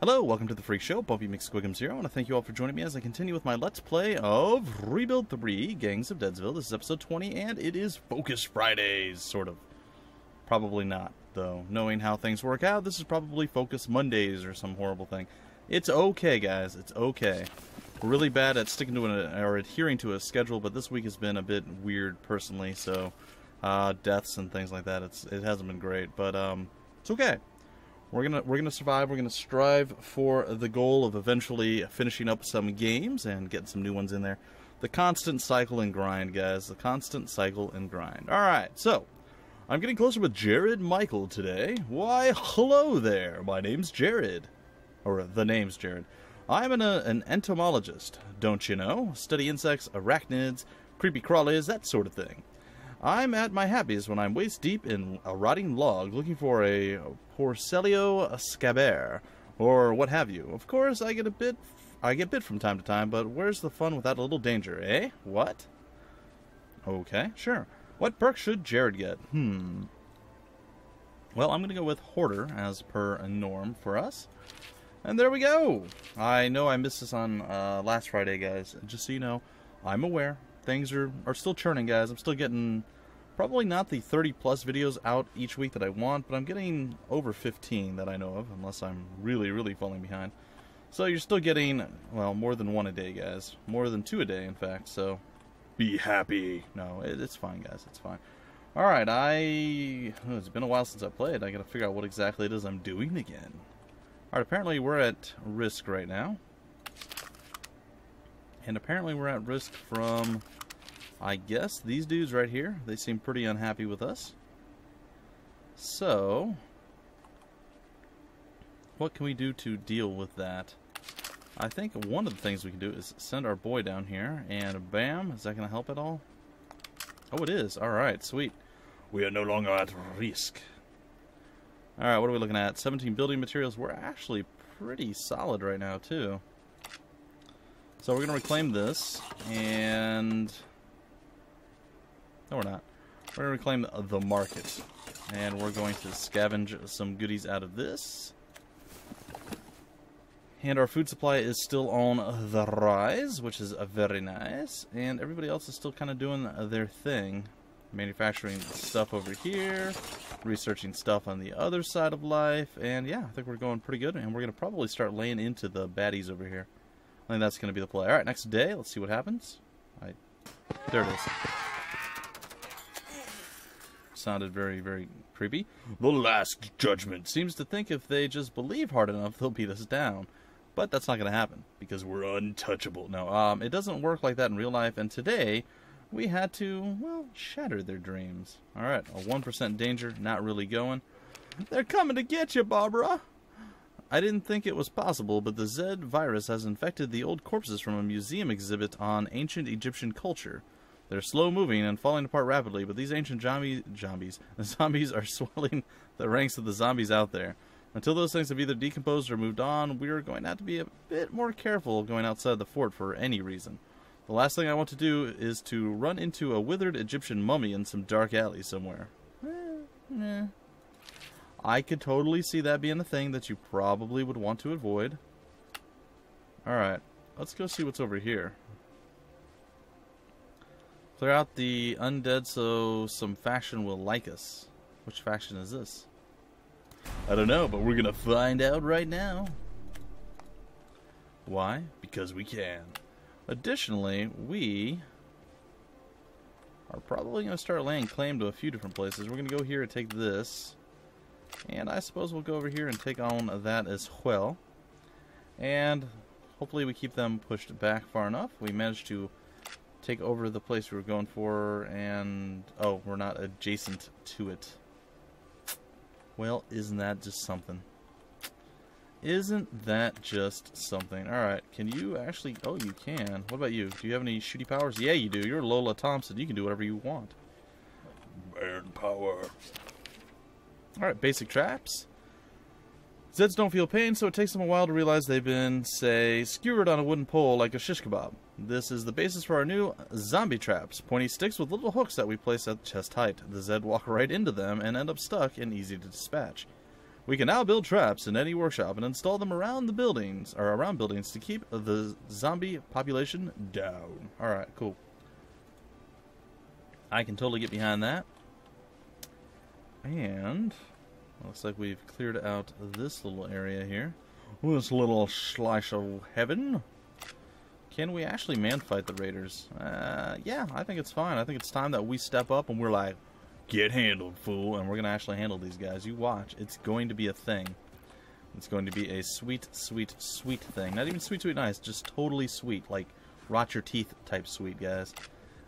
Hello, welcome to the Freak Show. Bumpy McSquigums here. I want to thank you all for joining me as I continue with my Let's Play of Rebuild 3, Gangs of Deadsville. This is episode 20, and it is Focus Fridays, sort of. Probably not, though. Knowing how things work out, this is probably Focus Mondays or some horrible thing. It's okay, guys. It's okay. We're really bad at sticking to or adhering to a schedule, but this week has been a bit weird personally, so deaths and things like that, it hasn't been great, but it's okay. We're gonna survive. We're gonna strive for the goal of eventually finishing up some games and getting some new ones in there. The constant cycle and grind, guys. The constant cycle and grind. All right, so I'm getting closer with Jared Michael today. Why, hello there. My name's Jared, or the name's Jared. I'm an entomologist, don't you know? Study insects, arachnids, creepy crawlies, that sort of thing. I'm at my happiest when I'm waist deep in a rotting log looking for a Porcelio scaber, or what have you. Of course, I get bit from time to time, but where's the fun without a little danger, eh? What? Okay, sure. What perk should Jared get? Well, I'm going to go with Hoarder as per a norm for us. And there we go! I know I missed this on last Friday, guys. Just so you know, I'm aware. Things are still churning, guys. I'm still getting probably not the 30-plus videos out each week that I want, but I'm getting over 15 that I know of, unless I'm really, really falling behind. So you're still getting, well, more than one a day, guys. More than 2 a day, in fact, so be happy. No, it's fine, guys. It's fine. Alright, it's been a while since I played. I gotta figure out what exactly it is I'm doing again. Alright, apparently we're at risk right now. And apparently we're at risk from, I guess, these dudes right here. They seem pretty unhappy with us. So, what can we do to deal with that? I think one of the things we can do is send our boy down here, and bam, is that going to help at all? Oh, it is. Alright, sweet. We are no longer at risk. Alright, what are we looking at? 17 building materials. We're actually pretty solid right now, too. So we're going to reclaim this, and no, we're not. We're going to reclaim the market, and we're going to scavenge some goodies out of this. And our food supply is still on the rise, which is very nice, and everybody else is still kind of doing their thing. Manufacturing stuff over here, researching stuff on the other side of life, and yeah, I think we're going pretty good, and we're going to probably start laying into the baddies over here. I think that's going to be the play. Alright, next day, let's see what happens. There it is. Sounded very, very creepy. The Last Judgement seems to think if they just believe hard enough, they'll beat us down. But that's not going to happen, because we're untouchable. No, it doesn't work like that in real life, and today, we had to, well, shatter their dreams. Alright, a 1% danger, not really going. They're coming to get you, Barbara! I didn't think it was possible, but the Z virus has infected the old corpses from a museum exhibit on ancient Egyptian culture. They're slow-moving and falling apart rapidly, but these ancient zombies are swelling the ranks of the zombies out there. Until those things have either decomposed or moved on, we're going to have to be a bit more careful going outside the fort for any reason. The last thing I want to do is to run into a withered Egyptian mummy in some dark alley somewhere. I could totally see that being a thing that you probably would want to avoid. Alright, let's go see what's over here. Clear out the undead so some faction will like us. Which faction is this? I don't know, but we're gonna find out right now. Why? Because we can. Additionally, we are probably gonna start laying claim to a few different places. We're gonna go here and take this. And I suppose we'll go over here and take on that as well. And hopefully we keep them pushed back far enough. We managed to take over the place we were going for, and oh, we're not adjacent to it. Well, isn't that just something? Isn't that just something? Alright, can you actually... Oh, you can. What about you? Do you have any shooty powers? Yeah, you do. You're Lola Thompson. You can do whatever you want. Manpower. Alright, basic traps. Zeds don't feel pain, so it takes them a while to realize they've been, say, skewered on a wooden pole like a shish kebab. This is the basis for our new zombie traps. Pointy sticks with little hooks that we place at chest height. The Zed walk right into them and end up stuck and easy to dispatch. We can now build traps in any workshop and install them around the buildings, or around buildings, to keep the zombie population down. Alright, cool. I can totally get behind that. And looks like we've cleared out this little area here. This little slice of heaven. Can we actually man-fight the raiders? Yeah, I think it's fine. I think it's time that we step up and we're like, get handled, fool. And we're going to actually handle these guys. You watch. It's going to be a thing. It's going to be a sweet, sweet, sweet thing. Not even sweet, sweet, nice. Just totally sweet. Like, rot your teeth type sweet, guys.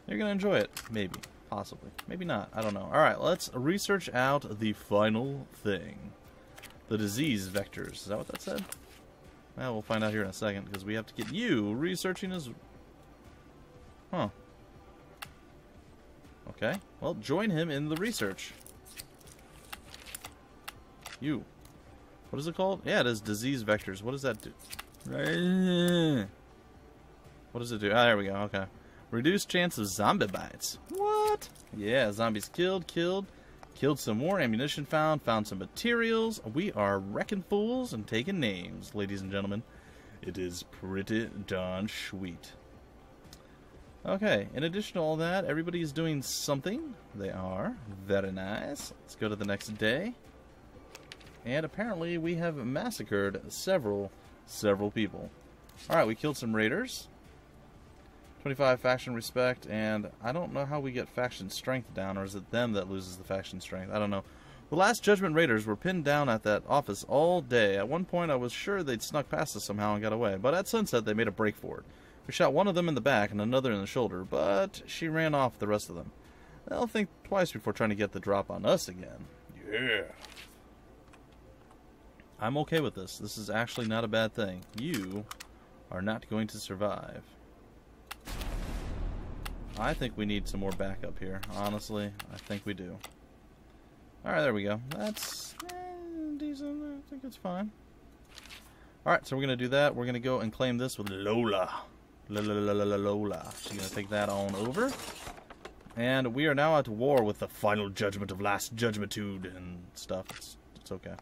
You're going to enjoy it. Maybe. Possibly. Maybe not. I don't know. Alright, let's research out the final thing. The disease vectors. Is that what that said? Well, we'll find out here in a second, because we have to get you researching as... Huh. Okay. Well, join him in the research. You. What is it called? Yeah, it is disease vectors. What does that do? What does it do? Ah, there we go. Okay. Reduced chance of zombie bites. What? Yeah, zombies killed. Killed some more, ammunition found some materials. We are wrecking fools and taking names, ladies and gentlemen. It is pretty darn sweet. Okay, in addition to all that, everybody is doing something. They are. Very nice. Let's go to the next day. And apparently we have massacred several people. Alright, we killed some raiders. 25 faction respect, and I don't know how we get faction strength down, or is it them that loses the faction strength? I don't know. The Last Judgement raiders were pinned down at that office all day. At one point I was sure they'd snuck past us somehow and got away, but at sunset they made a break for it. We shot one of them in the back and another in the shoulder, but she ran off with the rest of them. They'll think twice before trying to get the drop on us again. Yeah. I'm okay with this. This is actually not a bad thing. You are not going to survive. I think we need some more backup here. Honestly, I think we do. Alright, there we go. That's decent. I think it's fine. Alright, so we're going to do that. We're going to go and claim this with Lola. Lola. She's going to take that on over. And we are now at war with the final judgment of Last Judgmentude and stuff. It's okay.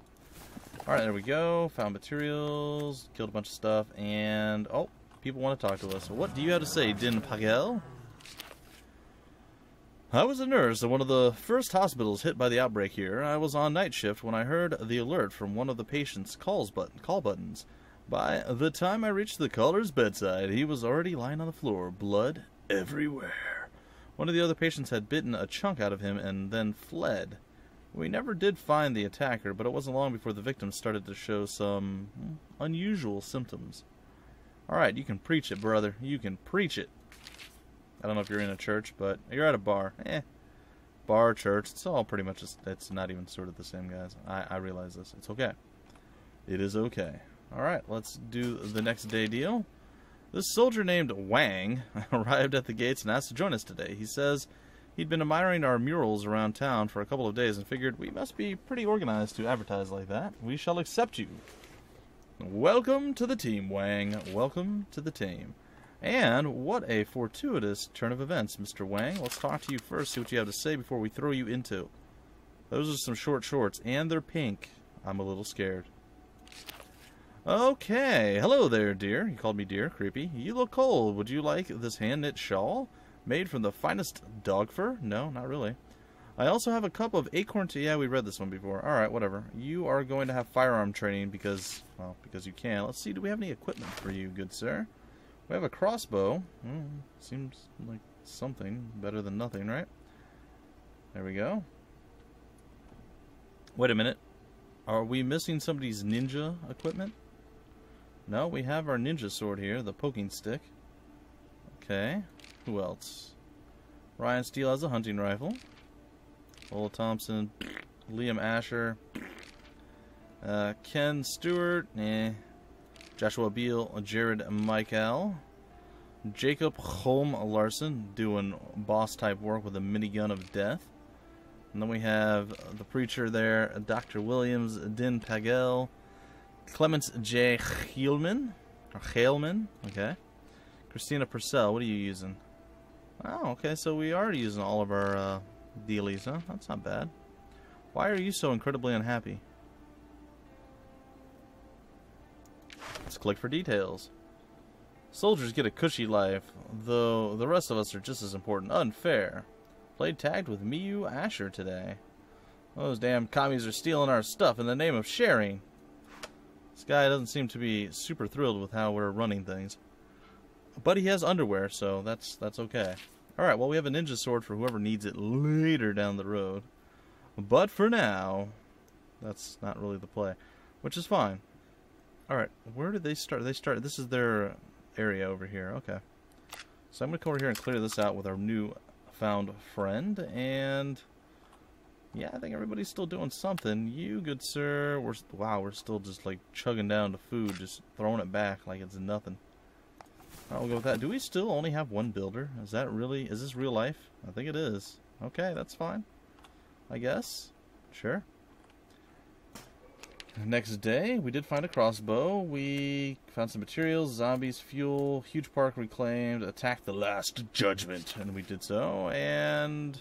Alright, there we go. Found materials. Killed a bunch of stuff. And, oh, people want to talk to us. What do you have to say, Din Pagel? I was a nurse at one of the first hospitals hit by the outbreak here. I was on night shift when I heard the alert from one of the patient's call buttons. By the time I reached the caller's bedside, he was already lying on the floor, blood everywhere. One of the other patients had bitten a chunk out of him and then fled. We never did find the attacker, but it wasn't long before the victim started to show some unusual symptoms. Alright, you can preach it, brother. You can preach it. I don't know if you're in a church, but you're at a bar. Bar, church, it's all pretty much, it's not even sort of the same, guys. I realize this. It's okay. It is okay. Alright, let's do the next day deal. This soldier named Wang arrived at the gates and asked to join us today. He says he'd been admiring our murals around town for a couple of days and figured we must be pretty organized to advertise like that. We shall accept you. Welcome to the team, Wang. Welcome to the team. And what a fortuitous turn of events, Mr. Wang. Let's talk to you first, see what you have to say before we throw you into. Those are some short shorts, and they're pink. I'm a little scared. Okay, hello there, dear. He called me dear, creepy. You look cold. Would you like this hand-knit shawl? Made from the finest dog fur? No, not really. I also have a cup of acorn tea. Yeah, we read this one before. Alright, whatever. You are going to have firearm training because, well, because you can. Let's see, do we have any equipment for you, good sir? We have a crossbow. Seems like something better than nothing, right? There we go. Wait a minute. Are we missing somebody's ninja equipment? No, we have our ninja sword here, the poking stick. Okay. Who else? Ryan Steele has a hunting rifle. Ola Thompson. Liam Asher. Ken Stewart. Joshua Beal, Jared Michael, Jacob Holm Larson doing boss-type work with a minigun of death. And then we have the preacher there, Dr. Williams, Din Pagel, Clements J. Heilman, okay. Christina Purcell, what are you using? Oh, okay, so we are using all of our dealies, huh? That's not bad. Why are you so incredibly unhappy? Let's click for details. Soldiers get a cushy life, though the rest of us are just as important. Unfair. Played tagged with Miyu Asher today. Those damn commies are stealing our stuff in the name of sharing. This guy doesn't seem to be super thrilled with how we're running things. But he has underwear, so that's okay. Alright, well, we have a ninja sword for whoever needs it later down the road. But for now, that's not really the play, which is fine. Alright, where did they start? This is their area over here. Okay. So I'm going to come over here and clear this out with our new found friend. And yeah, I think everybody's still doing something. You, good sir, we're still just like chugging down to food, just throwing it back like it's nothing. Alright, we'll go with that. Do we still only have one builder? Is this real life? I think it is. Okay, that's fine, I guess. Sure. Next day, we did find a crossbow. We found some materials, zombies, fuel, huge park reclaimed, attacked the Last Judgement, and we did so. And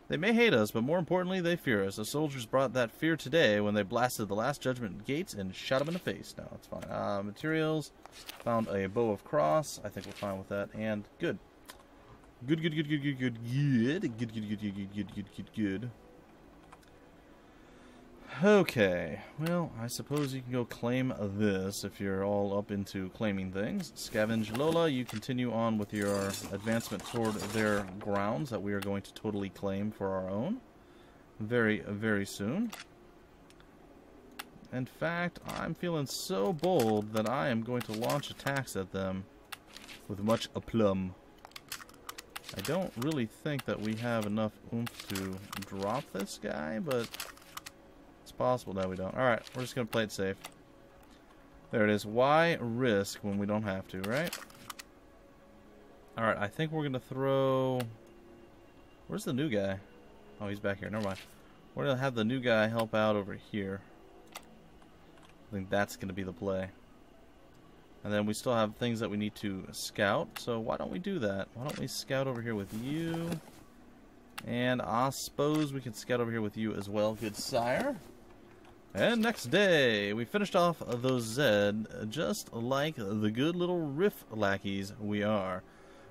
they may hate us, but more importantly, they fear us. The soldiers brought that fear today when they blasted the Last Judgement gates and shot them in the face. No, it's fine. Materials, found a bow of cross. I think we're fine with that. And good. Good. Okay, well, I suppose you can go claim this if you're all up into claiming things. Scavenge Lola, you continue on with your advancement toward their grounds that we are going to totally claim for our own very, very soon. In fact, I'm feeling so bold that I am going to launch attacks at them with much aplomb. I don't really think that we have enough oomph to drop this guy, but it's possible that we don't. Alright, we're just going to play it safe. There it is. Why risk when we don't have to, right? Alright, I think we're going to throw... Where's the new guy? Oh, he's back here. Never mind. We're going to have the new guy help out over here. I think that's going to be the play. And then we still have things that we need to scout. So why don't we do that? Why don't we scout over here with you? And I suppose we can scout over here with you as well, good sire. And next day, we finished off those Zed just like the good little riff lackeys we are.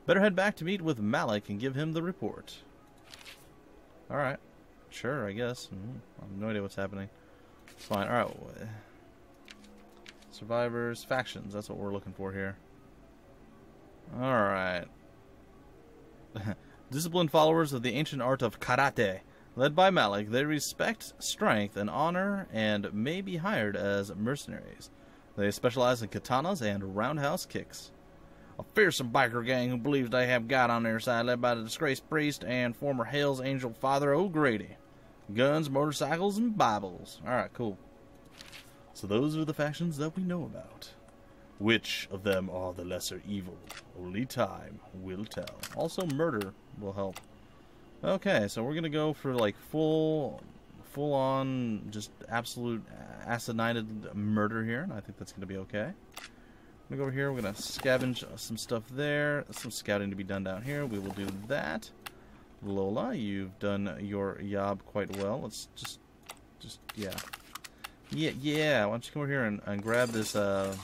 Better head back to meet with Malik and give him the report. Alright. Sure, I guess. I have no idea what's happening. It's fine. Alright. Survivors, factions. That's what we're looking for here. Alright. Disciplined followers of the ancient art of karate. Led by Malik, they respect strength and honor and may be hired as mercenaries. They specialize in katanas and roundhouse kicks. A fearsome biker gang who believes they have God on their side, led by the disgraced priest and former Hell's Angel Father O'Grady. Guns, motorcycles, and Bibles. Alright, cool. So those are the factions that we know about. Which of them are the lesser evil? Only time will tell. Also, murder will help. Okay, so we're gonna go for like full on, just absolute acidinated murder here. I think that's gonna be okay. I'm gonna go over here. We're gonna scavenge some stuff there. Some scouting to be done down here. We will do that. Lola, you've done your job quite well. Let's just yeah. Why don't you come over here and grab this? I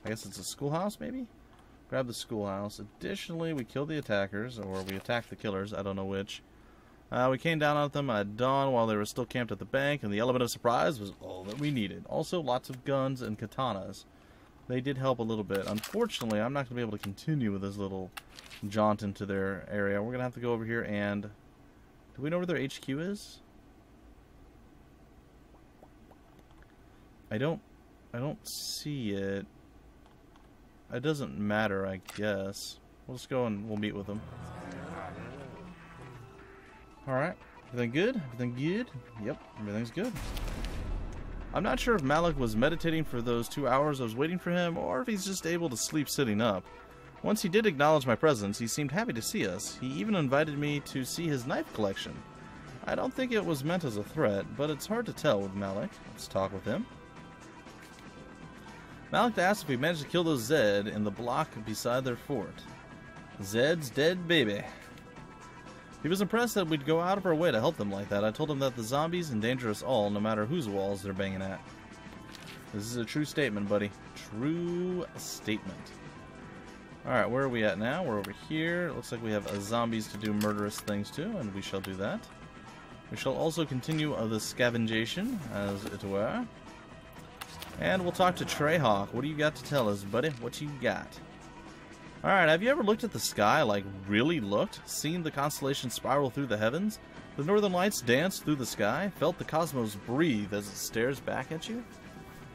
guess it's a schoolhouse, maybe. Grab the schoolhouse. Additionally, we killed the attackers, or we attacked the killers. I don't know which. We came down on them at dawn while they were still camped at the bank, and the element of surprise was all that we needed. Also, lots of guns and katanas. They did help a little bit. Unfortunately, I'm not going to be able to continue with this little jaunt into their area. We're going to have to go over here and... Do we know where their HQ is? I don't see it. It doesn't matter, I guess. We'll just go and we'll meet with them. Alright. Everything good? Everything good? Yep, everything's good. I'm not sure if Malik was meditating for those 2 hours I was waiting for him, or if he's just able to sleep sitting up. Once he did acknowledge my presence, he seemed happy to see us. He even invited me to see his knife collection. I don't think it was meant as a threat, but it's hard to tell with Malik. Let's talk with him. Malik asked if we managed to kill those Zed in the block beside their fort. Zed's dead, baby. He was impressed that we'd go out of our way to help them like that. I told him that the zombies endanger us all, no matter whose walls they're banging at. This is a true statement, buddy. True statement. Alright, where are we at now? We're over here. Looks like we have zombies to do murderous things to, and we shall do that. We shall also continue the scavengation, as it were. And we'll talk to Treyhawk. What do you got to tell us, buddy? What you got? Alright, have you ever looked at the sky, like really looked? Seen the constellation spiral through the heavens? The northern lights dance through the sky? Felt the cosmos breathe as it stares back at you?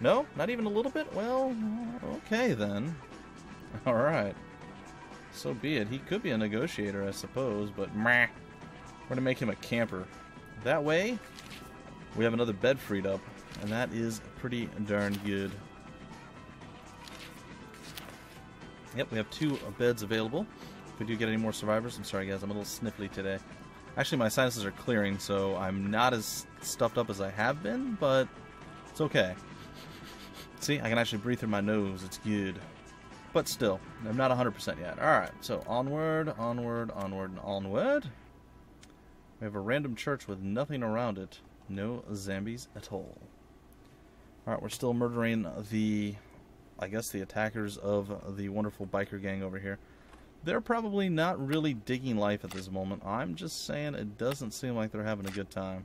No? Not even a little bit? Well, okay then. Alright. So be it. He could be a negotiator, I suppose, but meh. We're going to make him a camper. That way, we have another bed freed up, and that is pretty darn good. Yep, we have 2 beds available. If we do get any more survivors, I'm sorry guys, I'm a little sniffly today. Actually, my sinuses are clearing, so I'm not as stuffed up as I have been, but it's okay. See, I can actually breathe through my nose. It's good. But still, I'm not 100% yet. Alright, so onward, onward, onward, and onward. We have a random church with nothing around it. No zombies at all. Alright, we're still murdering the, I guess, the attackers of the wonderful biker gang over here. They're probably not really digging life at this moment. I'm just saying it doesn't seem like they're having a good time.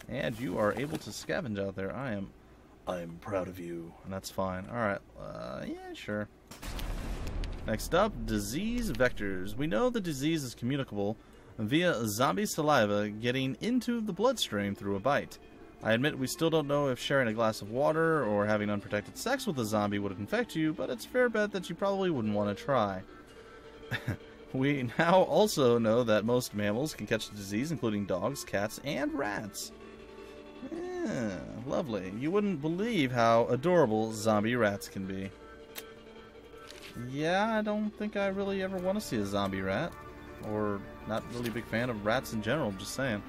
And you are able to scavenge out there. I'm proud of you. And that's fine. Alright, yeah, sure. Next up, disease vectors. We know the disease is communicable via zombie saliva getting into the bloodstream through a bite. I admit we still don't know if sharing a glass of water or having unprotected sex with a zombie would infect you, but it's a fair bet that you probably wouldn't want to try. We now also know that most mammals can catch the disease, including dogs, cats, and rats. Yeah, lovely. You wouldn't believe how adorable zombie rats can be. Yeah, I don't think I really ever want to see a zombie rat. Or not really a big fan of rats in general, I'm just saying.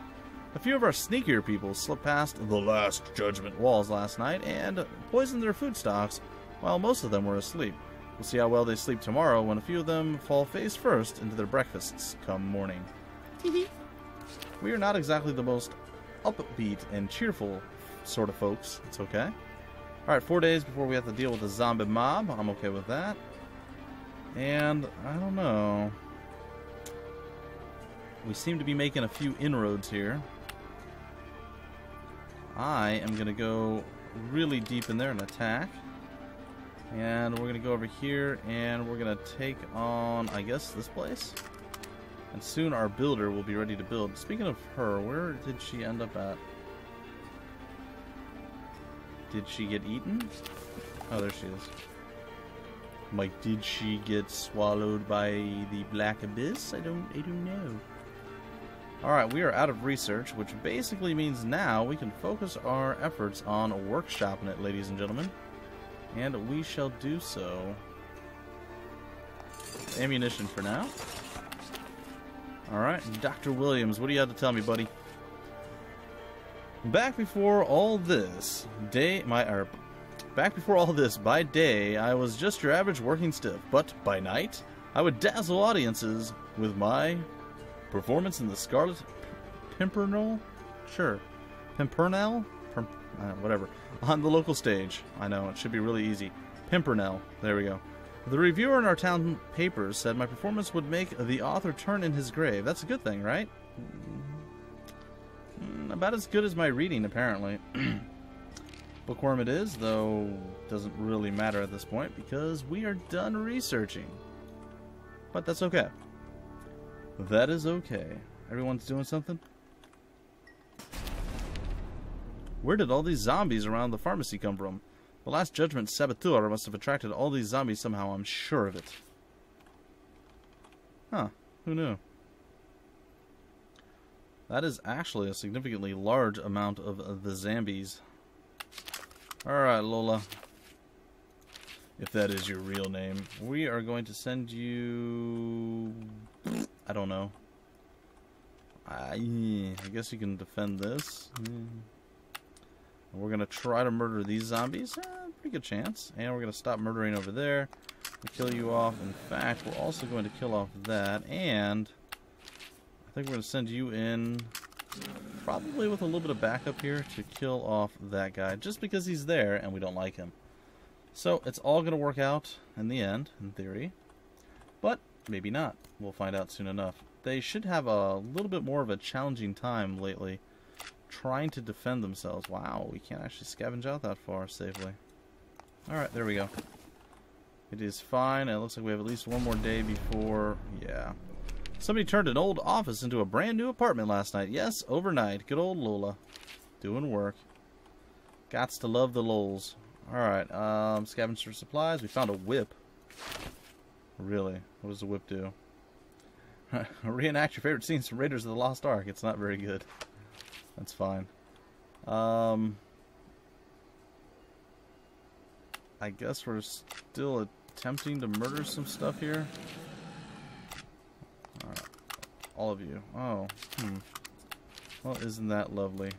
A few of our sneakier people slipped past the Last Judgement walls last night and poisoned their food stocks while most of them were asleep. We'll see how well they sleep tomorrow when a few of them fall face first into their breakfasts come morning. We are not exactly the most upbeat and cheerful sort of folks. It's okay. Alright, 4 days before we have to deal with a zombie mob. I'm okay with that. And, I don't know. We seem to be making a few inroads here. I am going to go really deep in there and attack. And we're going to go over here and we're going to take on, I guess, this place. And soon our builder will be ready to build. Speaking of her, where did she end up at? Did she get eaten? Oh, there she is. Like, did she get swallowed by the black abyss? I don't know. Alright, we are out of research, which basically means now we can focus our efforts on workshopping it, ladies and gentlemen. And we shall do so. Ammunition for now. Alright, Dr. Williams, what do you have to tell me, buddy? Back before all this, by day, I was just your average working stiff, but by night, I would dazzle audiences with my performance in the Scarlet Pimpernel? Sure. Pimpernel? Whatever. On the local stage. I know, it should be really easy. Pimpernel. There we go. The reviewer in our town papers said my performance would make the author turn in his grave. That's a good thing, right? About as good as my reading, apparently. Bookworm it is, though doesn't really matter at this point because we are done researching. But that's okay. That is okay. Everyone's doing something? Where did all these zombies around the pharmacy come from? The Last Judgement saboteur must have attracted all these zombies somehow, I'm sure of it. Huh, who knew? That is actually a significantly large amount of the zombies. Alright, Lola. If that is your real name. We are going to send you... I don't know. I guess you can defend this. We're going to try to murder these zombies. Pretty good chance. And we're going to stop murdering over there. We'll kill you off. In fact, we're also going to kill off that. And I think we're going to send you in Probably with a little bit of backup here to kill off that guy, just because he's there and we don't like him. So it's all going to work out in the end, in theory. But maybe not. We'll find out soon enough. They should have a little bit more of a challenging time lately trying to defend themselves. Wow, we can't actually scavenge out that far safely. Alright, there we go. It is fine. It looks like we have at least one more day before... Yeah. Somebody turned an old office into a brand new apartment last night. Yes, overnight. Good old Lola. Doing work. Gots to love the lols. Alright, scavenge for supplies. We found a whip. Really? What does the whip do? Reenact your favorite scenes from Raiders of the Lost Ark. It's not very good. That's fine. I guess we're still attempting to murder some stuff here. Alright. All of you. Oh. Well, isn't that lovely?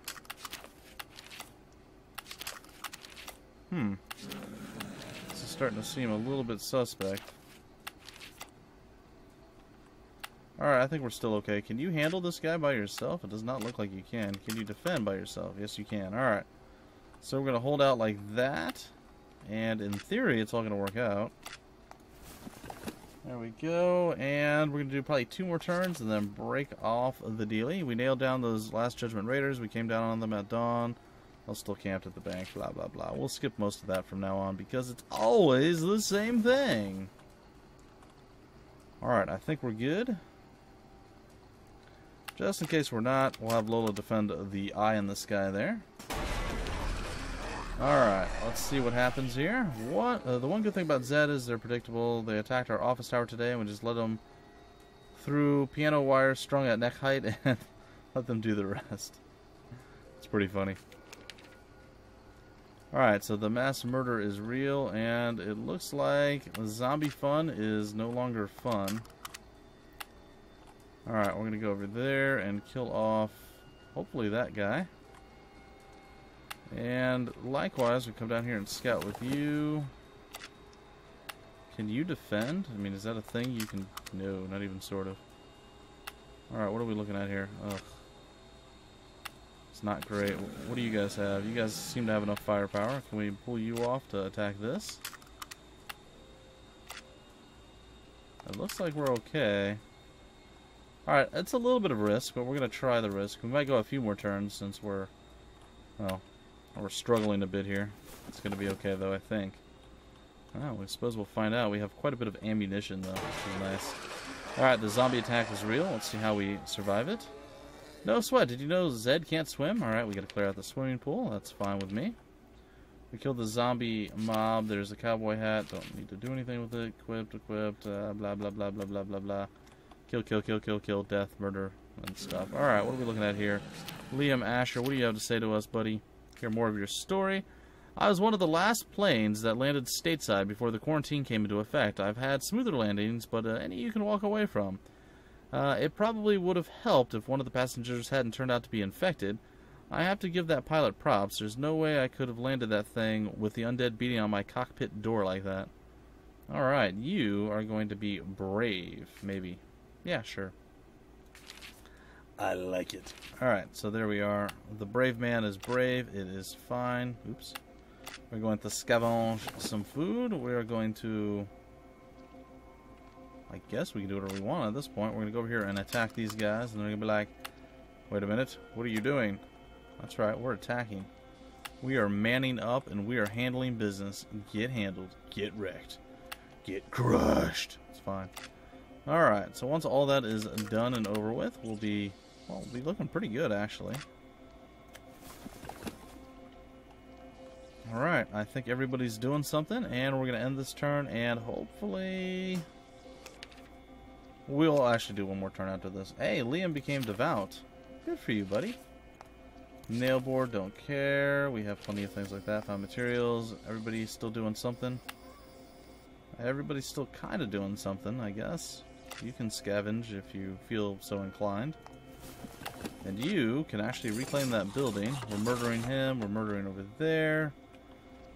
This is starting to seem a little bit suspect. Alright, I think we're still okay. Can you handle this guy by yourself? It does not look like you can. Can you defend by yourself? Yes, you can. Alright. So we're going to hold out like that. And in theory, it's all going to work out. There we go. And we're going to do probably 2 more turns and then break off the dealie. We nailed down those Last Judgement raiders. We came down on them at dawn. They'll still camped at the bank. Blah, blah, blah. We'll skip most of that from now on because it's always the same thing. Alright, I think we're good. Just in case we're not, we'll have Lola defend the eye in the sky there. Alright, let's see what happens here. The one good thing about Zed is they're predictable. They attacked our office tower today and we just let them through piano wires strung at neck height and let them do the rest. It's pretty funny. Alright, so the mass murder is real and it looks like zombie fun is no longer fun. Alright, we're going to go over there and kill off, hopefully, that guy. And likewise, we come down here and scout with you. Can you defend? I mean, is that a thing you can... No, not even sort of. Alright, what are we looking at here? Ugh. It's not great. What do you guys have? You guys seem to have enough firepower. Can we pull you off to attack this? It looks like we're okay. Alright, it's a little bit of risk, but we're going to try the risk. We might go a few more turns since we're, well, we're struggling a bit here. It's going to be okay, though, I think. Oh, I suppose we'll find out. We have quite a bit of ammunition, though, which is nice. Alright, the zombie attack is real. Let's see how we survive it. No sweat. Did you know Zed can't swim? Alright, we got to clear out the swimming pool. That's fine with me. We killed the zombie mob. There's a cowboy hat. Don't need to do anything with it. Equipped, blah, blah, blah, blah, blah, blah, blah. Kill, kill, kill, kill, kill, death, murder, and stuff. Alright, what are we looking at here? Liam Asher, what do you have to say to us, buddy? Hear more of your story. I was one of the last planes that landed stateside before the quarantine came into effect. I've had smoother landings, but any you can walk away from. It probably would have helped if one of the passengers hadn't turned out to be infected. I have to give that pilot props. There's no way I could have landed that thing with the undead beating on my cockpit door like that. Alright, you are going to be brave, maybe. Yeah, sure. I like it. Alright, so there we are. The brave man is brave. It is fine. Oops. We're going to scavenge some food. We are going to... I guess we can do whatever we want at this point. We're going to go over here and attack these guys. And they're going to be like, wait a minute. What are you doing? That's right. We're attacking. We are manning up and we are handling business. Get handled. Get wrecked. Get crushed. It's fine. Alright, so once all that is done and over with, we'll be looking pretty good, actually. Alright, I think everybody's doing something, and we're going to end this turn, and hopefully... We'll actually do one more turn after this. Hey, Liam became devout. Good for you, buddy. Nail board, don't care. We have plenty of things like that. Found materials. Everybody's still doing something. Everybody's still kind of doing something, I guess. You can scavenge if you feel so inclined. And you can actually reclaim that building. We're murdering him. We're murdering over there.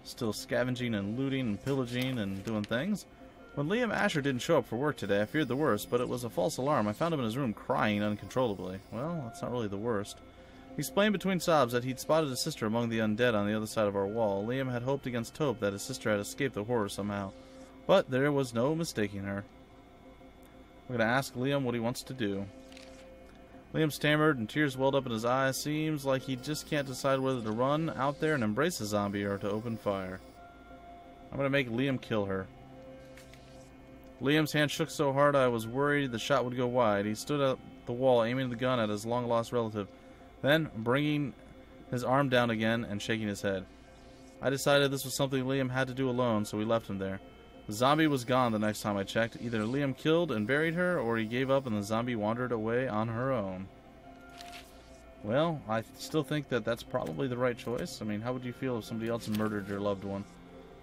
Still scavenging and looting and pillaging and doing things. When Liam Asher didn't show up for work today, I feared the worst, but it was a false alarm. I found him in his room crying uncontrollably. Well, that's not really the worst. He explained between sobs that he'd spotted his sister among the undead on the other side of our wall. Liam had hoped against hope that his sister had escaped the horror somehow. But there was no mistaking her. We're going to ask Liam what he wants to do. Liam stammered and tears welled up in his eyes. Seems like he just can't decide whether to run out there and embrace the zombie or to open fire. I'm going to make Liam kill her. Liam's hand shook so hard I was worried the shot would go wide. He stood at the wall aiming the gun at his long-lost relative, then bringing his arm down again and shaking his head. I decided this was something Liam had to do alone, so we left him there. The zombie was gone the next time I checked. Either Liam killed and buried her, or he gave up and the zombie wandered away on her own. Well, I still think that that's probably the right choice. I mean, how would you feel if somebody else murdered your loved one?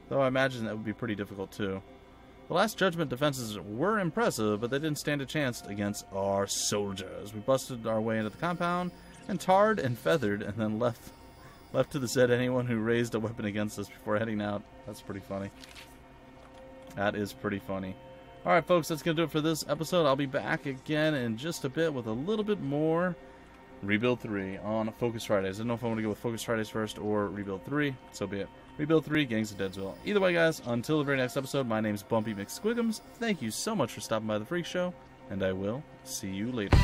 Though I imagine that would be pretty difficult too. The Last Judgement defenses were impressive, but they didn't stand a chance against our soldiers. We busted our way into the compound, and tarred and feathered, and then left to the said anyone who raised a weapon against us before heading out. That's pretty funny. That is pretty funny. Alright folks, that's going to do it for this episode. I'll be back again in just a bit with a little bit more Rebuild 3 on Focus Fridays. I don't know if I want to go with Focus Fridays first or Rebuild 3, so be it. Rebuild 3, Gangs of Deadsville. Either way guys, until the very next episode, my name's Bumpy McSquigums. Thank you so much for stopping by the Freak Show, and I will see you later.